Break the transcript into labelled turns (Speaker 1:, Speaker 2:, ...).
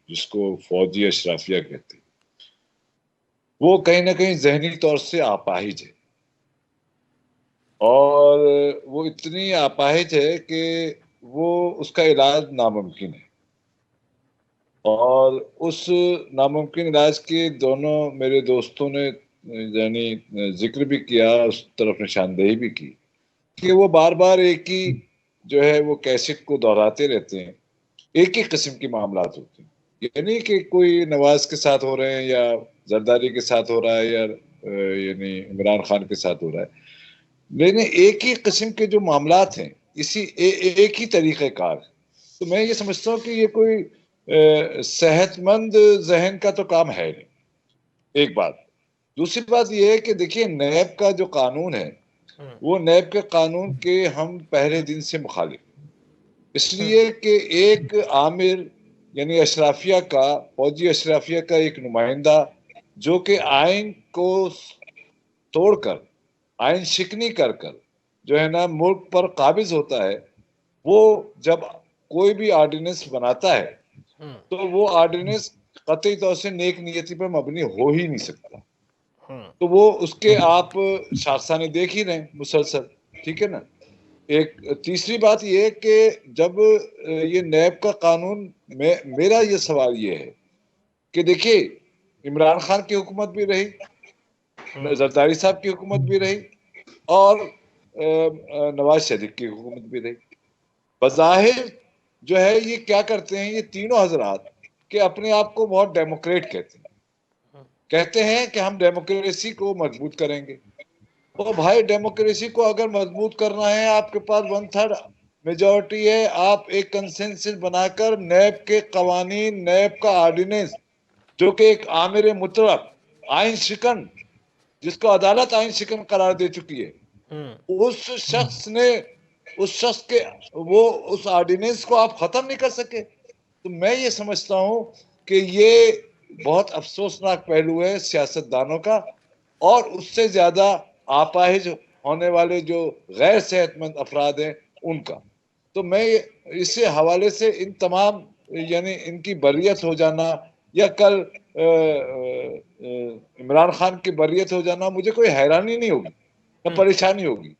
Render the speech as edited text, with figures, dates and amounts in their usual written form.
Speaker 1: جس کو فوجی اشرافیہ کہتے ہیں، وہ کہیں نہ کہیں ذہنی طور سے اپاہج ہے، اور وہ اتنی اپاہج ہے کہ وہ اس کا علاج ناممکن ہے، اور اس ناممکن علاج کے دونوں میرے دوستوں نے یعنی ذکر بھی کیا، اس طرف نشاندہی بھی کی کہ وہ بار بار ایک ہی جو ہے وہ کیسٹ کو دہراتے رہتے ہیں، ایک ہی قسم کے معاملات ہوتے ہیں، یعنی کہ کوئی نواز کے ساتھ ہو رہے ہیں یا زرداری کے ساتھ ہو رہا ہے یا یعنی عمران خان کے ساتھ ہو رہا ہے، لیکن ایک ہی قسم کے جو معاملات ہیں، اسی ایک ہی طریقہ کار ہے۔ تو میں یہ سمجھتا ہوں کہ یہ کوئی صحت مند ذہن کا تو کام ہے نہیں، ایک بات۔ دوسری بات یہ ہے کہ دیکھیے نیب کا جو قانون ہے، وہ نیب کے قانون کے ہم پہلے دن سے مخالف، اس لیے کہ ایک عامر یعنی اشرافیہ کا، فوجی اشرافیہ کا ایک نمائندہ جو کہ آئین کو توڑ کر، آئین شکنی کر جو ہے نا ملک پر قابض ہوتا ہے، وہ جب کوئی بھی آرڈیننس بناتا ہے تو وہ آرڈیننس قطعی طور سے نیک نیتی پر مبنی ہو ہی نہیں سکتا۔ تو وہ اس کے آپ شاخسانے دیکھ ہی رہے ہیں مسلسل، ٹھیک ہے نا۔ ایک تیسری بات یہ کہ جب یہ نیب کا قانون، میرا یہ سوال یہ ہے کہ دیکھیے عمران خان کی حکومت بھی رہی، زرداری صاحب کی حکومت بھی رہی، اور نواز شریف کی حکومت بھی رہی، بظاہر جو ہے یہ کیا کرتے ہیں یہ تینوں حضرات کہ اپنے آپ کو بہت ڈیموکریٹ کہتے ہیں کہ ہم ڈیموکریسی کو مضبوط کریں گے۔ تو بھائی ڈیموکریسی کو اگر مضبوط کرنا ہے، آپ کے پاس 1/3 میجورٹی ہے، آپ ایک کنسنسس بنا کر نیب کے قوانین، نیب کا آرڈیننس جو کہ ایک آمر مطلق آئین شکن، جس کو عدالت آئین شکن قرار دے چکی ہے، اس شخص کے وہ اس آرڈیننس کو آپ ختم نہیں کر سکے۔ تو میں یہ سمجھتا ہوں کہ یہ بہت افسوسناک پہلو ہے سیاست دانوں کا، اور اس سے زیادہ آپاہج ہونے والے جو غیر صحت مند افراد ہیں ان کا۔ تو میں اس حوالے سے ان تمام یعنی ان کی بریت ہو جانا یا کل عمران خان کی بریت ہو جانا مجھے کوئی حیرانی نہیں ہوگی، نہ پریشانی ہوگی،